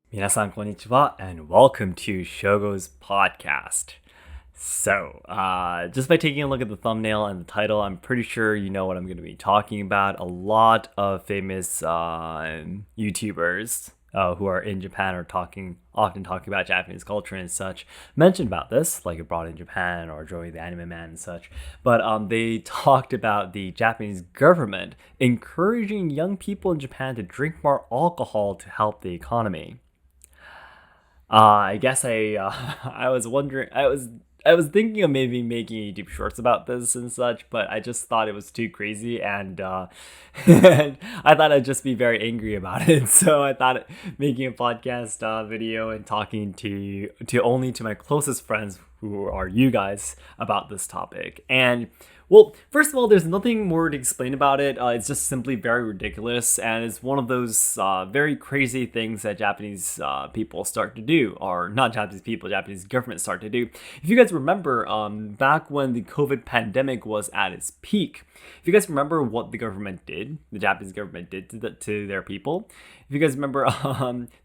皆さんこんにちは and welcome to Shogo's podcast. Just by taking a look at the thumbnail and the title, I'm pretty sure you know what I'm going to be talking about. A lot of famous YouTubers who are in Japan are often talking about Japanese culture and such, mentioned about this, like Abroad in Japan or Joey the Anime Man and such. But they talked about the Japanese government encouraging young people in Japan to drink more alcohol to help the economy. I guess I was wondering I was thinking of maybe making YouTube shorts about this and such, but I just thought it was too crazy and I thought I'd just be very angry about it. So I thought making a podcast video and talking to my closest friends who are you guys about this topic. And well, first of all, there's nothing more to explain about it. It's just simply very ridiculous, and it's one of those very crazy things that Japanese people start to do, or not Japanese people, Japanese government start to do. If you guys remember, back when the COVID pandemic was at its peak, if you guys remember what the Japanese government did to their people, if you guys remember,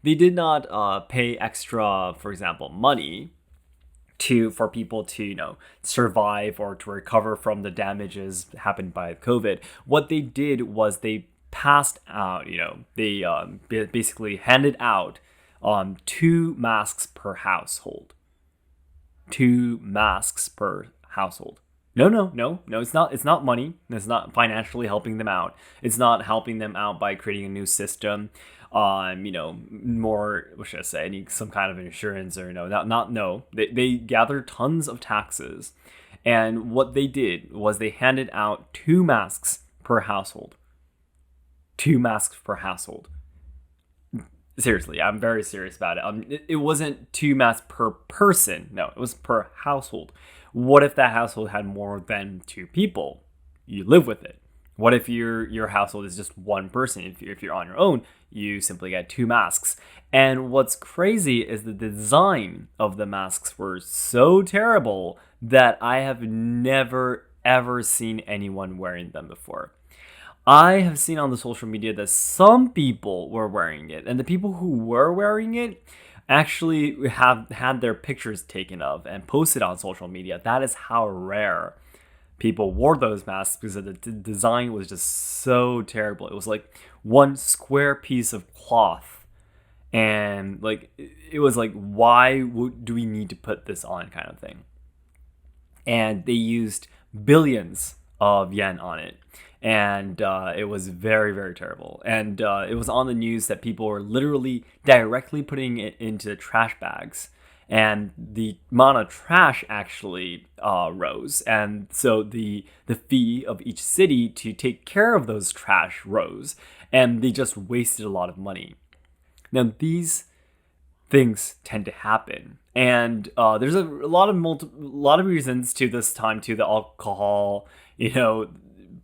they did not pay extra, for example, money for people to survive or to recover from the damages happened by COVID. What they did was they passed out, they basically handed out 2 masks per household. 2 masks per household. No. It's not money. It's not financially helping them out. It's not helping them out by creating a new system. More, what should I say? Any some kind of insurance or no. They gathered tons of taxes, and what they did was they handed out 2 masks per household. 2 masks per household. Seriously, I'm very serious about it. It wasn't 2 masks per person. No, it was per household. What if that household had more than 2 people? You live with it. What if your household is just one person? If you're on your own, you simply get 2 masks. And what's crazy is the design of the masks were so terrible that I have never ever seen anyone wearing them before. I have seen on the social media that some people were wearing it, and the people who were wearing it actually have had their pictures taken of and posted on social media. That is how rare people wore those masks, because the design was just so terrible. It was like one square piece of cloth, and like it was like, why do we need to put this on, kind of thing. And they used billions of yen on it, and it was very, very terrible. And it was on the news that people were literally directly putting it into the trash bags, and the amount of trash actually rose, and so the fee of each city to take care of those trash rose, and they just wasted a lot of money. Now these things tend to happen, and there's a lot of reasons to this time, to the alcohol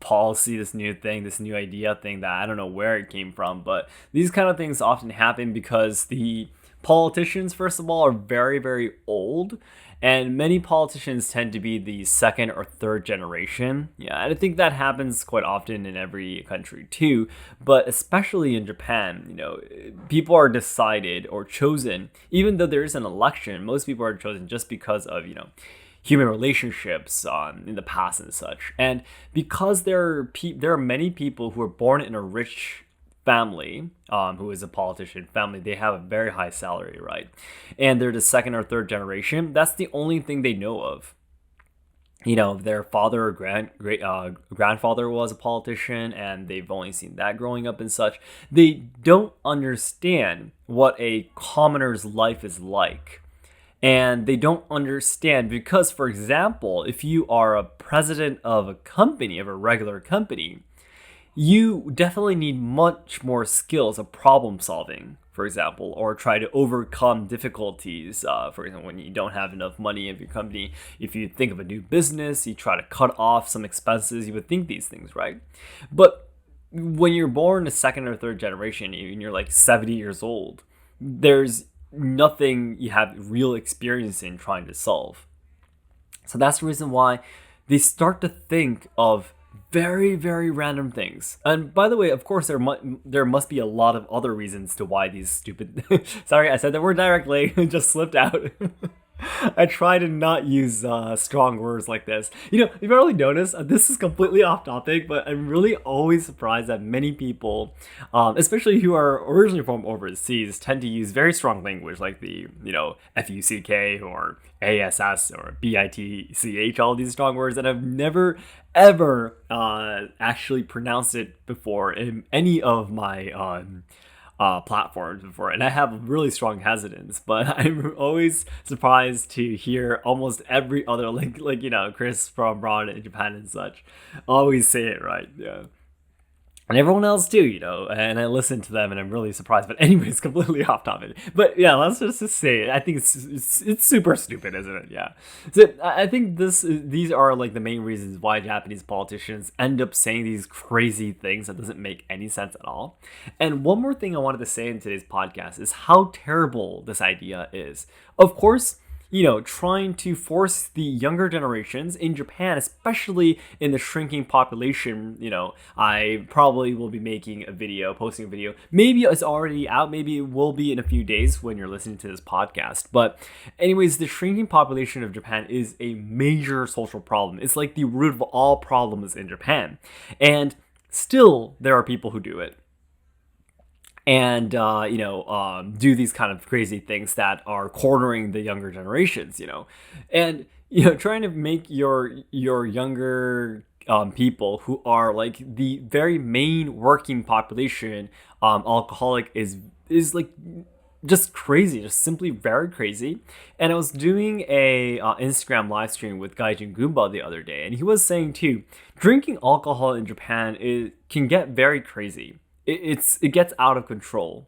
policy, this new idea thing that I don't know where it came from. But these kind of things often happen because the politicians, first of all, are very, very old, and many politicians tend to be the second or third generation. Yeah, and I think that happens quite often in every country too, but especially in Japan, people are decided or chosen, even though there is an election, most people are chosen just because of, human relationships in the past and such. And because there are many people who are born in a rich family, who is a politician family, they have a very high salary, right? And they're the second or third generation. That's the only thing they know of. Their father or grandfather was a politician, and they've only seen that growing up and such. They don't understand what a commoner's life is like. And they don't understand because, for example, if you are a president of a company, of a regular company, you definitely need much more skills of problem solving, for example, or try to overcome difficulties. For example, when you don't have enough money in your company, if you think of a new business, you try to cut off some expenses, you would think these things, right? But when you're born a second or third generation and you're like 70 years old, there's nothing you have real experience in trying to solve. So that's the reason why they start to think of very, very random things. And by the way, of course, there must be a lot of other reasons to why these stupid. Sorry, I said the word directly. It just slipped out. I try to not use strong words like this. You've probably noticed this is completely off topic, but I'm really always surprised that many people, especially who are originally from overseas, tend to use very strong language like the fuck or ass or bitch, all these strong words that I've never ever actually pronounced it before in any of my platforms before, and I have really strong hesitance, but I'm always surprised to hear almost every other like Chris from abroad in Japan and such always say it right. Yeah. And everyone else too, and I listen to them and I'm really surprised. But anyways, completely off topic. But yeah, let's just say it. I think it's super stupid, isn't it? Yeah. So I think these are like the main reasons why Japanese politicians end up saying these crazy things that doesn't make any sense at all. And one more thing I wanted to say in today's podcast is how terrible this idea is. Of course, trying to force the younger generations in Japan, especially in the shrinking population, I probably will be posting a video. Maybe it's already out. Maybe it will be in a few days when you're listening to this podcast. But anyways, the shrinking population of Japan is a major social problem. It's like the root of all problems in Japan. And still, there are people who do it. And do these kind of crazy things that are cornering the younger generations, and trying to make your younger people who are like the very main working population alcoholic is like just crazy, just simply very crazy. And I was doing a Instagram live stream with Gaijin Goomba the other day, and he was saying too, drinking alcohol in Japan can get very crazy. It gets out of control,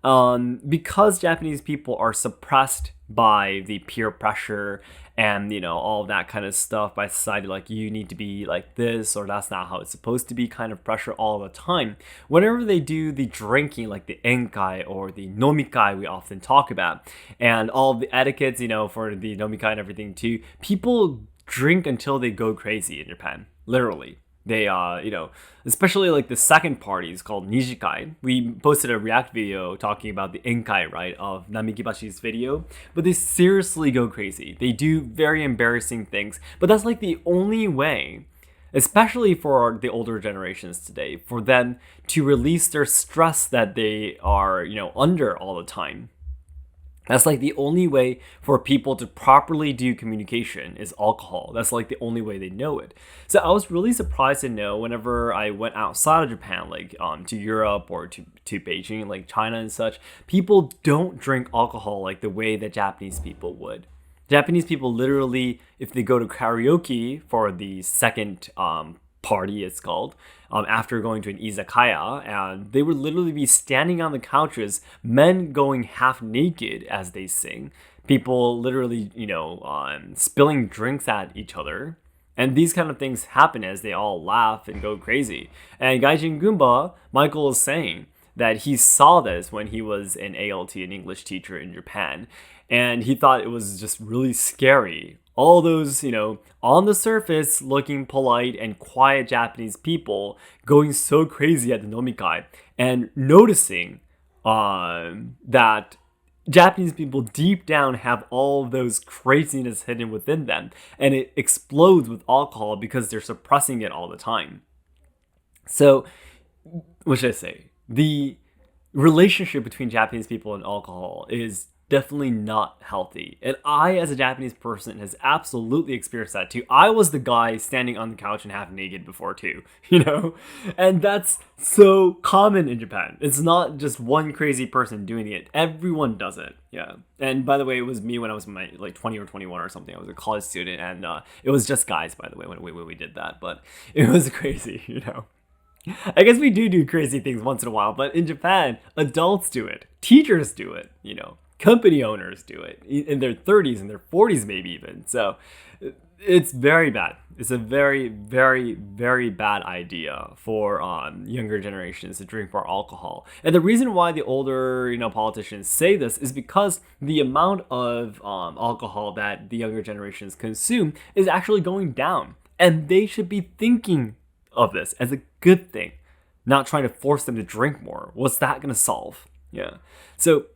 because Japanese people are suppressed by the peer pressure and all of that kind of stuff by society, like you need to be like this or that's not how it's supposed to be kind of pressure all the time. Whenever they do the drinking, like the enkai or the nomikai we often talk about, and all of the etiquettes, for the nomikai and everything too, people drink until they go crazy in Japan, literally. They, especially like the second party is called Nijikai. We posted a react video talking about the enkai, right, of Namikibashi's video. But they seriously go crazy. They do very embarrassing things. But that's like the only way, especially for the older generations today, for them to release their stress that they are, under all the time. That's like the only way for people to properly do communication is alcohol. That's like the only way they know it. So I was really surprised to know whenever I went outside of Japan, like to Europe or to Beijing, like China and such, people don't drink alcohol like the way that Japanese people would. Japanese people literally, if they go to karaoke for the second party, it's called, after going to an izakaya, and they would literally be standing on the couches, men going half naked as they sing, people literally, spilling drinks at each other. And these kind of things happen as they all laugh and go crazy. And Gaijin Goomba, Michael is saying that he saw this when he was an ALT, an English teacher in Japan, and he thought it was just really scary. All those, on the surface looking polite and quiet Japanese people going so crazy at the nomikai, and noticing that Japanese people deep down have all of those craziness hidden within them, and it explodes with alcohol because they're suppressing it all the time. So, what should I say? The relationship between Japanese people and alcohol is definitely not healthy. And I, as a Japanese person, has absolutely experienced that too. I was the guy standing on the couch and half naked before too, And that's so common in Japan. It's not just one crazy person doing it. Everyone does it. Yeah. And by the way, it was me when I was like 20 or 21 or something. I was a college student, and it was just guys, by the way, when we did that. But it was crazy, I guess we do crazy things once in a while, but in Japan, adults do it. Teachers do it, Company owners do it in their 30s and their 40s, maybe even. So it's very bad. It's a very, very, very bad idea for younger generations to drink more alcohol. And the reason why the older, politicians say this is because the amount of alcohol that the younger generations consume is actually going down. And they should be thinking of this as a good thing, not trying to force them to drink more. What's that going to solve? Yeah. So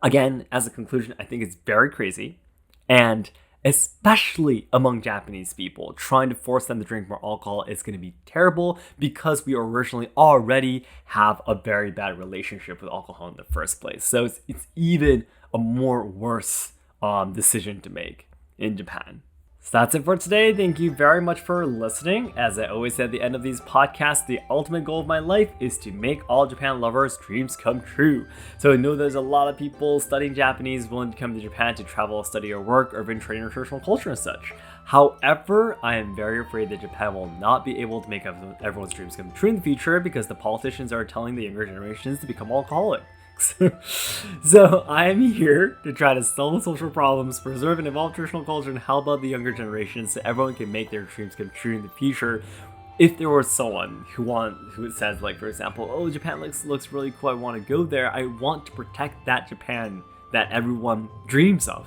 again, as a conclusion, I think it's very crazy. And especially among Japanese people, trying to force them to drink more alcohol is going to be terrible because we originally already have a very bad relationship with alcohol in the first place. So it's even a more worse decision to make in Japan. So that's it for today. Thank you very much for listening. As I always say at the end of these podcasts, the ultimate goal of my life is to make all Japan lovers' dreams come true. So I know there's a lot of people studying Japanese willing to come to Japan to travel, study, or work, or even train traditional culture and such. However, I am very afraid that Japan will not be able to make everyone's dreams come true in the future because the politicians are telling the younger generations to become alcoholic. So I am here to try to solve the social problems, preserve and evolve traditional culture, and help out the younger generations so everyone can make their dreams come true in the future. If there was someone who says, like, for example, oh, Japan looks really cool, I want to go there, I want to protect that Japan that everyone dreams of,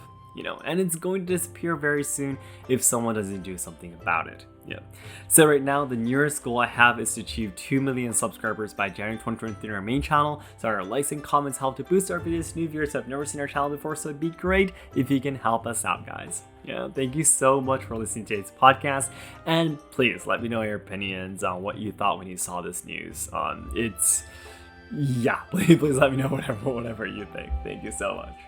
and it's going to disappear very soon if someone doesn't do something about it. Yeah. So right now, the nearest goal I have is to achieve 2 million subscribers by January 2023 on our main channel. So our likes and comments help to boost our videos to new viewers who have never seen our channel before. So it'd be great if you can help us out, guys. Yeah. Thank you so much for listening to today's podcast. And please let me know your opinions on what you thought when you saw this news. Please let me know whatever you think. Thank you so much.